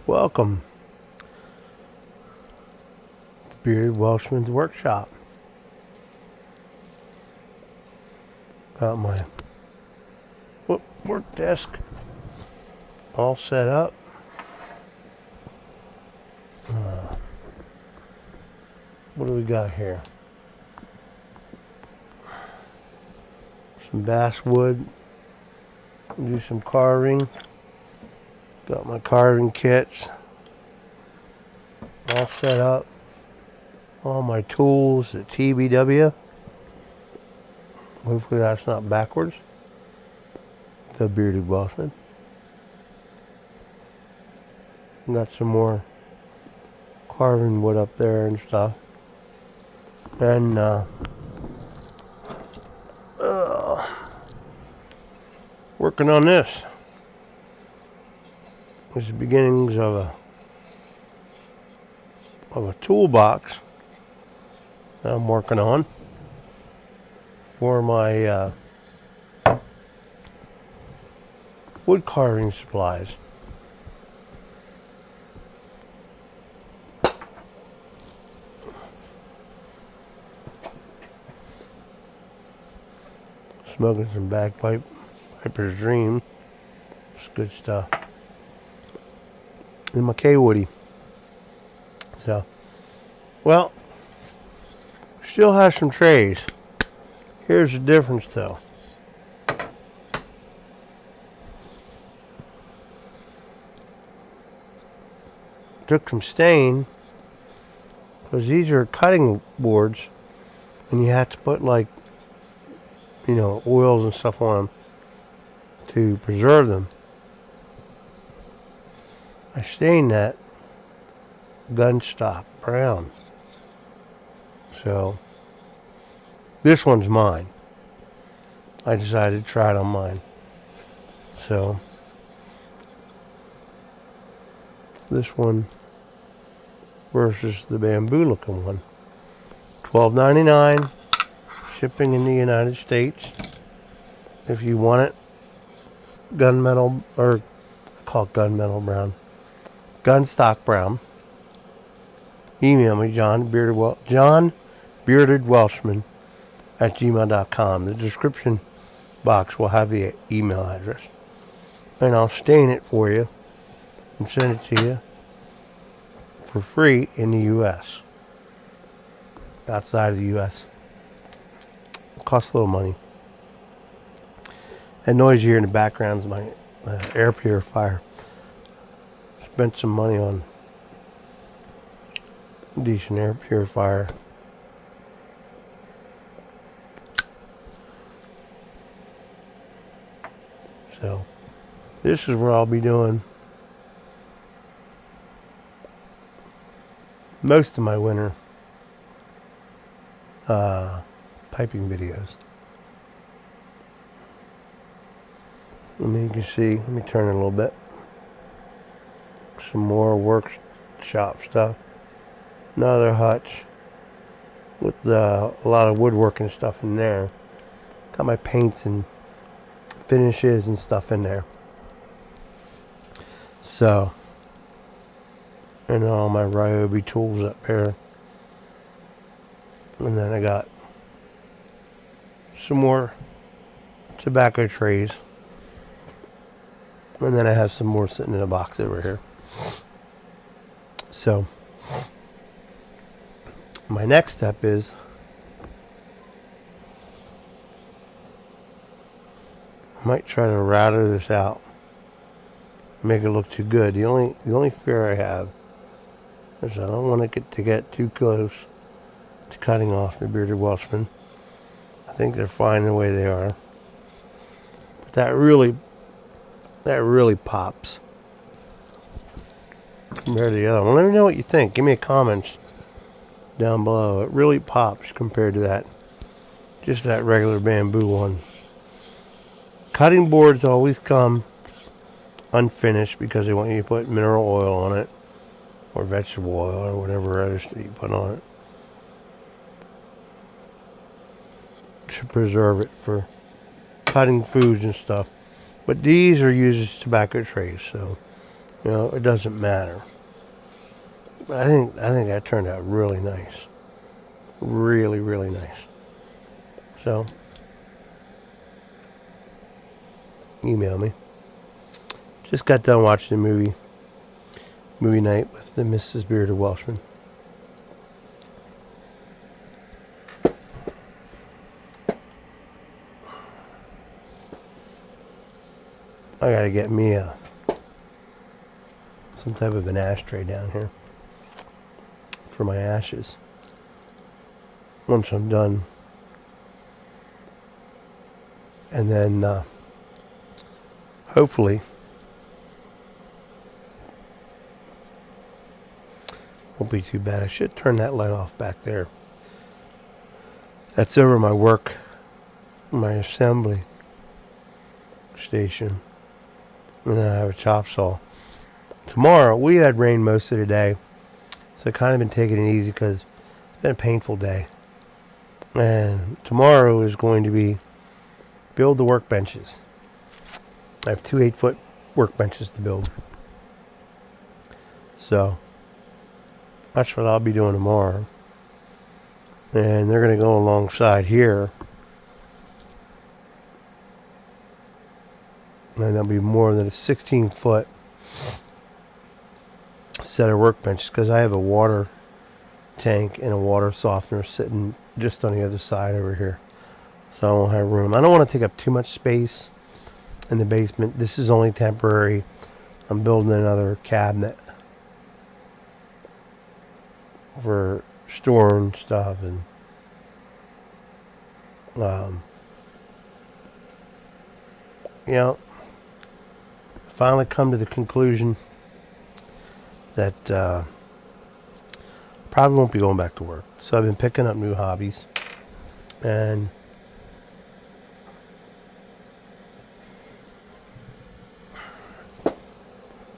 Welcome to Bearded Welshman's workshop. Got my work desk all set up. What do we got here? Some basswood. Do some carving. Got my carving kits all set up. All my tools at TBW. Hopefully that's not backwards. The Bearded Welshman. Got some more carving wood up there and stuff. And working on this. This is the beginnings of a toolbox that I'm working on for my wood carving supplies. Smoking some bagpipe, Piper's Dream. It's good stuff. And my K-Woody. So, well, still has some trays. Here's the difference though. Took some stain, because these are cutting boards, and you have to put oils and stuff on them to preserve them. I stained that gunstock brown. So this one's mine. I decided to try it on mine. So this one versus the bamboo looking one. $12.99. Shipping in the United States. If you want it, gunmetal, or call it gunmetal brown, gunstock brown. Email me, johnbeardedwelshman at gmail.com. The description box will have the email address, and I'll stain it for you and send it to you for free in the U.S. Outside of the U.S. Costs a little money. That noise you hear in the background is my air purifier. Spent some money on a decent air purifier. So this is where I'll be doing most of my winter piping videos. You can see, let me turn it a little bit. Some more workshop stuff. Another hutch with a lot of woodworking stuff in there. Got my paints and finishes and stuff in there. So, and all my Ryobi tools up here. And then I got some more tobacco trays. And then I have some more sitting in a box over here. So, my next step is I might try to router this out. Make it look too good. The only fear I have is I don't want it to get too close to cutting off the Bearded Welshman. I think they're fine the way they are. But that really pops compared to the other one. Let me know what you think. Give me a comment down below. It really pops compared to that, just that regular bamboo one. Cutting boards always come unfinished because they want you to put mineral oil on it, or vegetable oil, or whatever else that you put on it to preserve it for cutting foods and stuff. But these are used as tobacco trays, so You know, it doesn't matter. But I think that turned out really nice. Really, really nice. So, email me. Just got done watching the movie night with the Mrs. Bearded Welshman. I gotta get me some type of an ashtray down here for my ashes. Once I'm done, and then hopefully won't be too bad. I should turn that light off back there. That's over my assembly station. And then I have a chop saw. Tomorrow, we had rain most of the day, so I've kind of been taking it easy because it's been a painful day. And tomorrow is going to be build the workbenches. I have 2 8-foot workbenches to build. So that's what I'll be doing tomorrow. And they're going to go alongside here. And there'll be more than a 16-foot set of workbenches because I have a water tank and a water softener sitting just on the other side over here. So I won't have room. I don't want to take up too much space in the basement. This is only temporary. I'm building another cabinet for storing stuff and you know, finally come to the conclusion that probably won't be going back to work. So I've been picking up new hobbies, and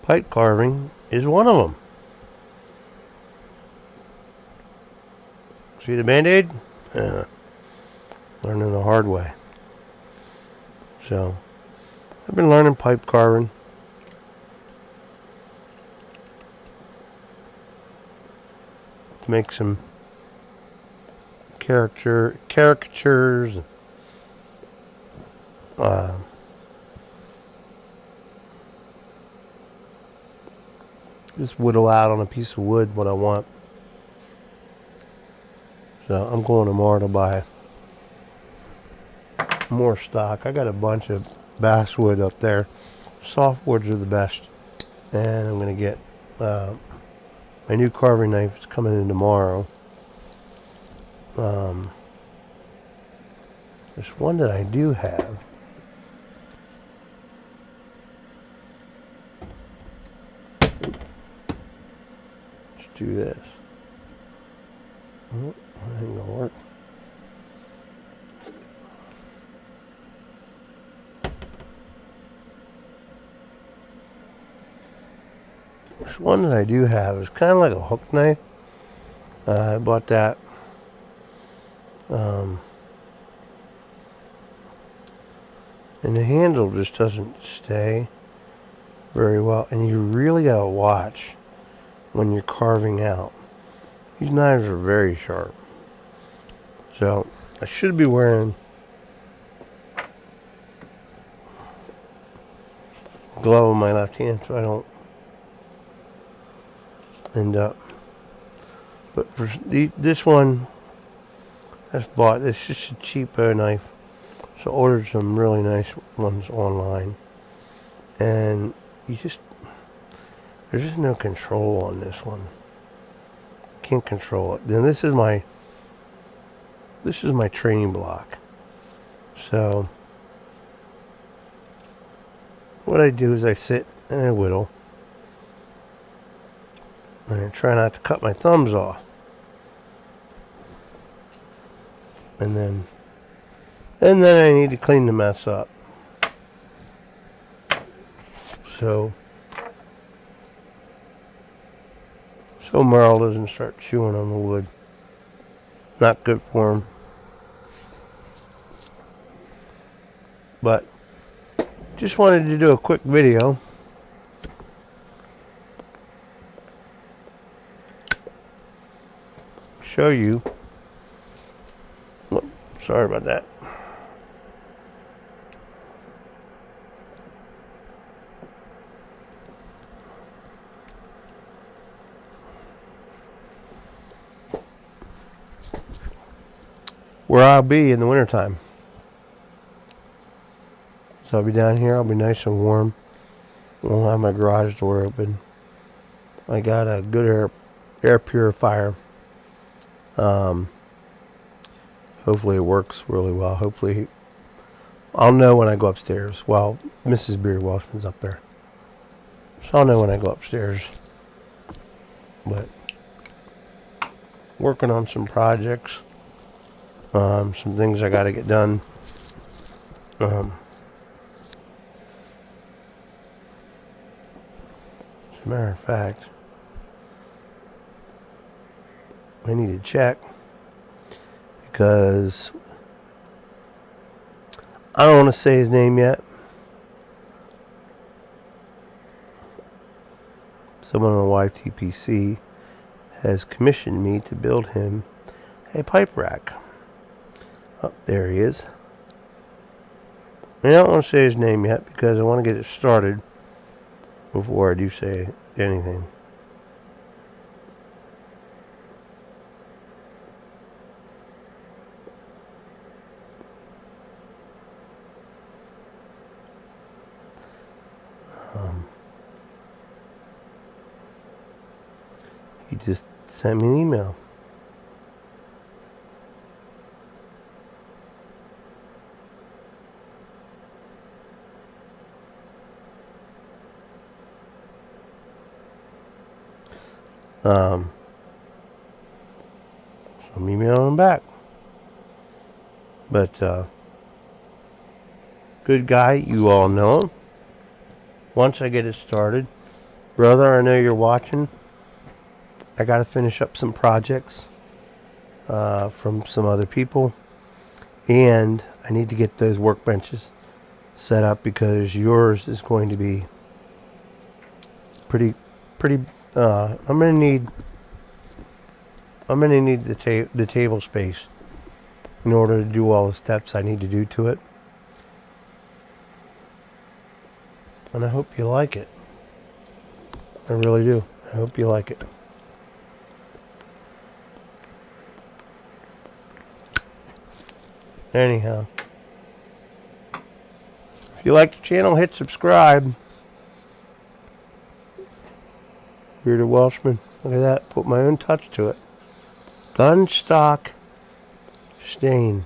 pipe carving is one of them. See the Band-Aid? Learning the hard way. So I've been learning pipe carving. To make some caricatures. Just whittle out on a piece of wood what I want. So I'm going tomorrow to buy more stock. I got a bunch of basswood up there. Softwoods are the best. And I'm going to get my new carving knife is coming in tomorrow. There's one that I do have. Let's do this. Oh, that ain't gonna work. This one that I do have is kind of like a hook knife. I bought that and the handle just doesn't stay very well, and you really gotta watch when you're carving out. These knives are very sharp. So I should be wearing a glove on my left hand so I don't end up. But for this one I just bought, it's just a cheap knife. So I ordered some really nice ones online. And there's just no control on this one. Can't control it. Then this is my training block. So what I do is I sit and I whittle. And I try not to cut my thumbs off. And then I need to clean the mess up. So Merle doesn't start chewing on the wood. Not good for him. But just wanted to do a quick video show you. Oh, sorry about that. Where I'll be in the wintertime. So I'll be down here. I'll be nice and warm. Won't have my garage door open. I got a good air purifier. Hopefully it works really well. Hopefully I'll know when I go upstairs. Well, Mrs. Bearded Welshman's up there, so I'll know when I go upstairs. But working on some projects, some things I got to get done. As a matter of fact, I need to check because I don't want to say his name yet. Someone on the YTPC has commissioned me to build him a pipe rack. Oh, there he is. I don't want to say his name yet because I want to get it started before I do say anything. He just sent me an email. So I'm emailing him back. But good guy, you all know him. Once I get it started, brother, I know you're watching. I got to finish up some projects from some other people, and I need to get those workbenches set up because yours is going to be pretty. I'm gonna need the table space in order to do all the steps I need to do to it, and I hope you like it. I really do. I hope you like it. Anyhow, if you like the channel, hit subscribe. Bearded Welshman. Look at that. Put my own touch to it. Gunstock stain.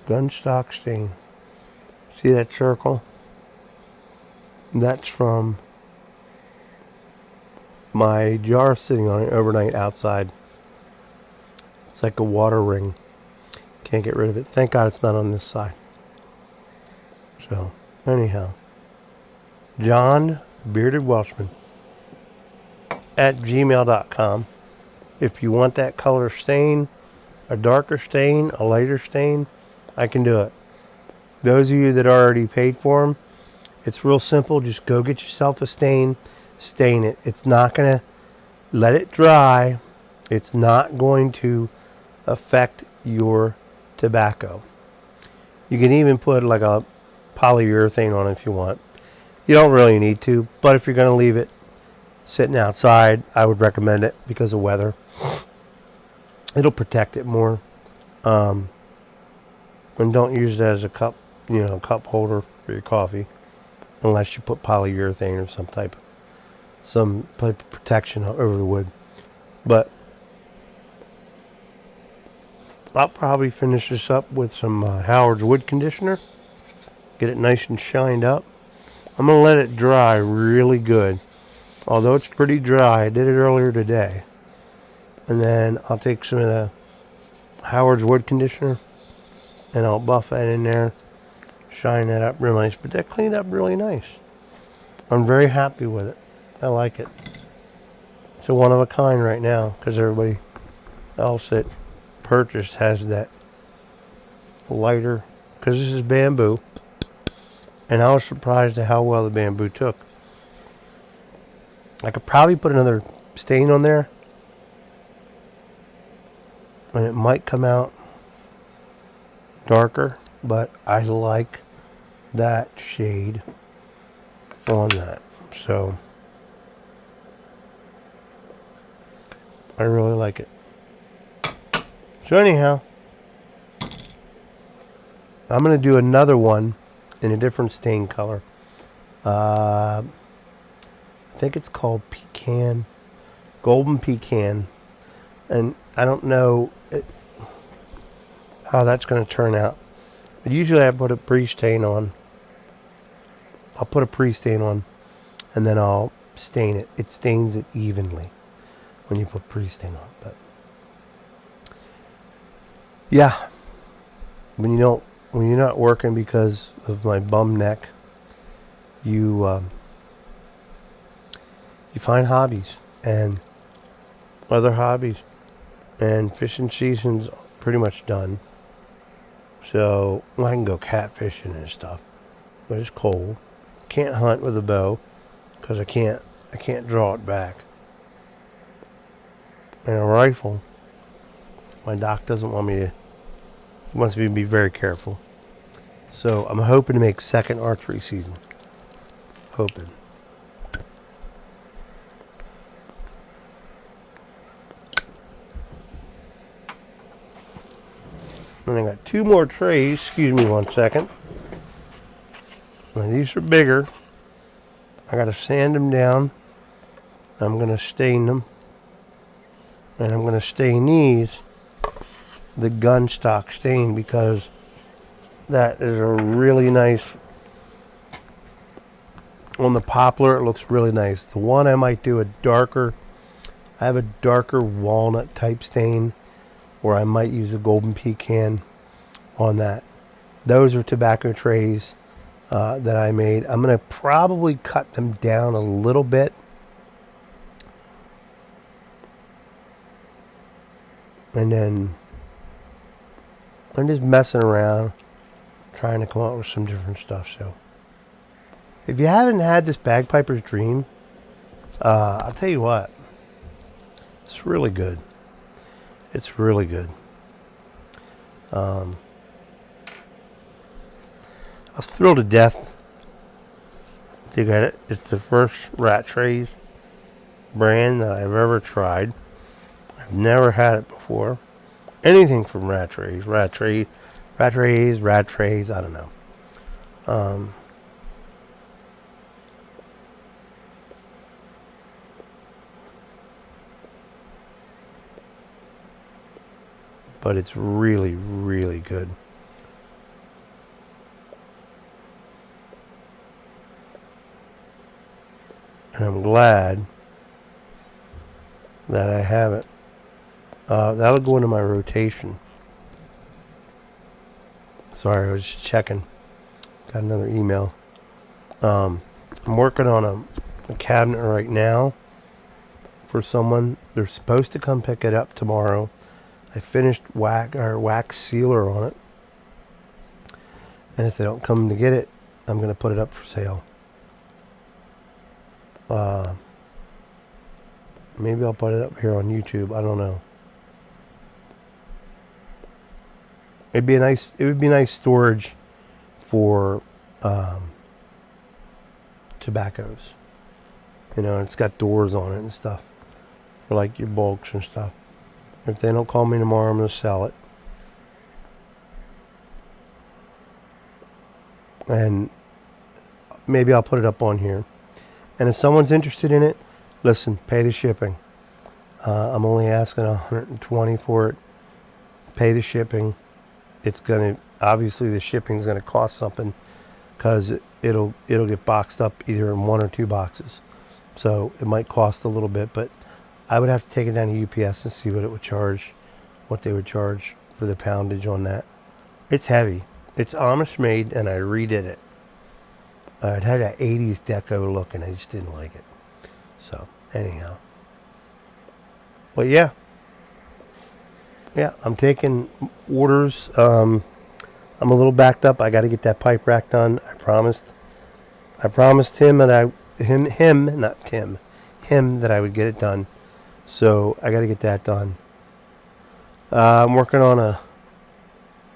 Gunstock stain. See that circle? That's from my jar sitting on it overnight outside. It's like a water ring. Can't get rid of it. Thank God it's not on this side. So, anyhow. John Bearded Welshman at gmail.com. If you want that color stain, a darker stain, a lighter stain, I can do it. Those of you that already paid for them, it's real simple. Just go get yourself a stain, stain it. It's not going to let it dry. It's not going to affect your tobacco. You can even put like a polyurethane on it if you want. You don't really need to, but if you're going to leave it sitting outside, I would recommend it because of weather. It'll protect it more. And don't use it as a cup, cup holder for your coffee, unless you put polyurethane or some type of protection over the wood. But I'll probably finish this up with some Howard's wood conditioner. Get it nice and shined up. I'm going to let it dry really good. Although it's pretty dry, I did it earlier today. And then I'll take some of the Howard's wood conditioner and I'll buff that in there, shine that up real nice. But that cleaned up really nice. I'm very happy with it. I like it. It's a one of a kind right now because everybody else that purchased has that lighter, because this is bamboo, and I was surprised at how well the bamboo took. I could probably put another stain on there, and it might come out darker, but I like that shade on that. So I really like it. So anyhow, I'm going to do another one in a different stain color. I think it's called Pecan, Golden Pecan. And I don't know how that's going to turn out. But usually I put a pre-stain on. I'll put a pre-stain on, and then I'll stain it. It stains it evenly when you put pre-stain on. But yeah, when you're not working because of my bum neck, you find hobbies and other hobbies. And fishing season's pretty much done. So I can go catfishing and stuff, but it's cold. Can't hunt with a bow because I can't draw it back. And a rifle, my doc doesn't want me to. He wants me to be very careful. So I'm hoping to make second archery season. Hoping. And I got 2 more trays. Excuse me 1 second. Now these are bigger. I got to sand them down. I'm going to stain them. And I'm going to stain these the gun stock stain because that is a really nice. On the poplar, it looks really nice. The one I might do a darker. I have a darker walnut type stain. Or I might use a golden pecan on that. Those are tobacco trays that I made. I'm going to probably cut them down a little bit. And then I'm just messing around, trying to come up with some different stuff. So if you haven't had this Bagpiper's Dream, I'll tell you what, it's really good. It's really good. I was thrilled to death to get it. It's the first rat trays brand that I've ever tried. I've never had it before. Anything from rat trays, I don't know. But it's really, really good. And I'm glad that I have it. That'll go into my rotation. Sorry, I was just checking. Got another email. I'm working on a cabinet right now for someone. They're supposed to come pick it up tomorrow. I finished wax sealer on it. And if they don't come to get it, I'm going to put it up for sale. Maybe I'll put it up here on YouTube. I don't know. It would be nice storage for tobaccos. You know, it's got doors on it and stuff for like your bulks and stuff. If they don't call me tomorrow, I'm going to sell it. And maybe I'll put it up on here. And if someone's interested in it, listen, pay the shipping. I'm only asking $120 for it. Pay the shipping. It's going to, obviously the shipping is going to cost something because it'll get boxed up either in 1 or 2 boxes. So it might cost a little bit, but I would have to take it down to UPS and see what it would charge, what they would charge for the poundage on that. It's heavy. It's Amish made, and I redid it. It had an 80s deco look, and I just didn't like it. So, anyhow. But yeah. Yeah, I'm taking orders. I'm a little backed up. I got to get that pipe rack done. I promised him that him that I would get it done. So I got to get that done. I'm working on a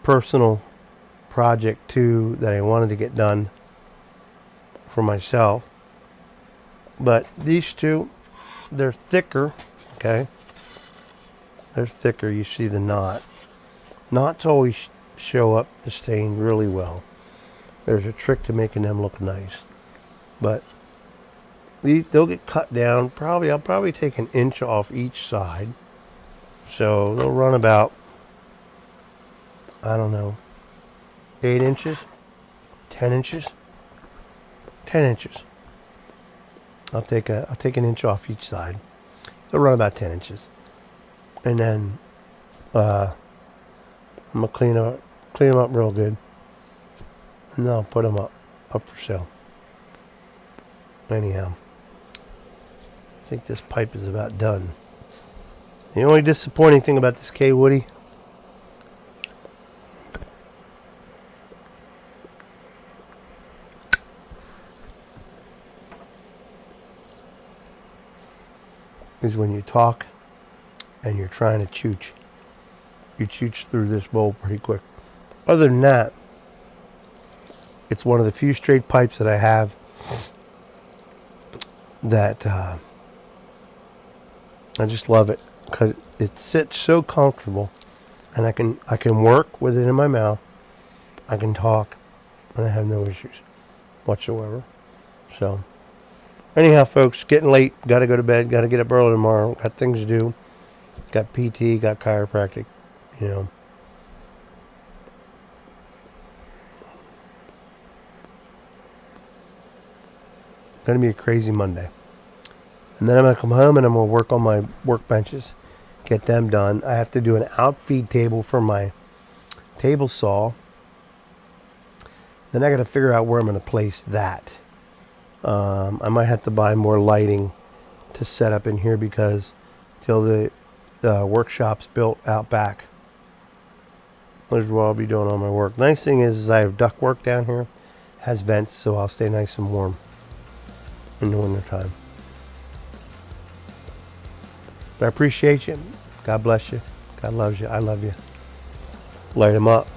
personal project too that I wanted to get done for myself. But these two, they're thicker, okay? They're thicker. You see the knot. Knots always show up the stain really well. There's a trick to making them look nice. But they'll get cut down. I'll probably take an inch off each side. So they'll run about, I don't know, 8 inches, 10 inches, 10 inches. I'll take an inch off each side. They'll run about 10 inches. And then I'm gonna clean them up real good. And then I'll put them up for sale. Anyhow, I think this pipe is about done. The only disappointing thing about this K Woody is when you talk and you're trying to chooch. You chooch through this bowl pretty quick. Other than that, it's one of the few straight pipes that I have that I just love it because it sits so comfortable, and I can work with it in my mouth. I can talk, and I have no issues whatsoever. So, anyhow, folks, getting late. Got to go to bed. Got to get up early tomorrow. Got things to do. Got PT. Got chiropractic. You know. Going to be a crazy Monday. And then I'm going to come home and I'm going to work on my workbenches. Get them done. I have to do an outfeed table for my table saw. Then I got to figure out where I'm going to place that. I might have to buy more lighting to set up in here because till the workshop's built out back, this is where I'll be doing all my work. Nice thing is I have ductwork down here. Has vents, so I'll stay nice and warm in the winter time. But I appreciate you. God bless you. God loves you. I love you. Light 'em up.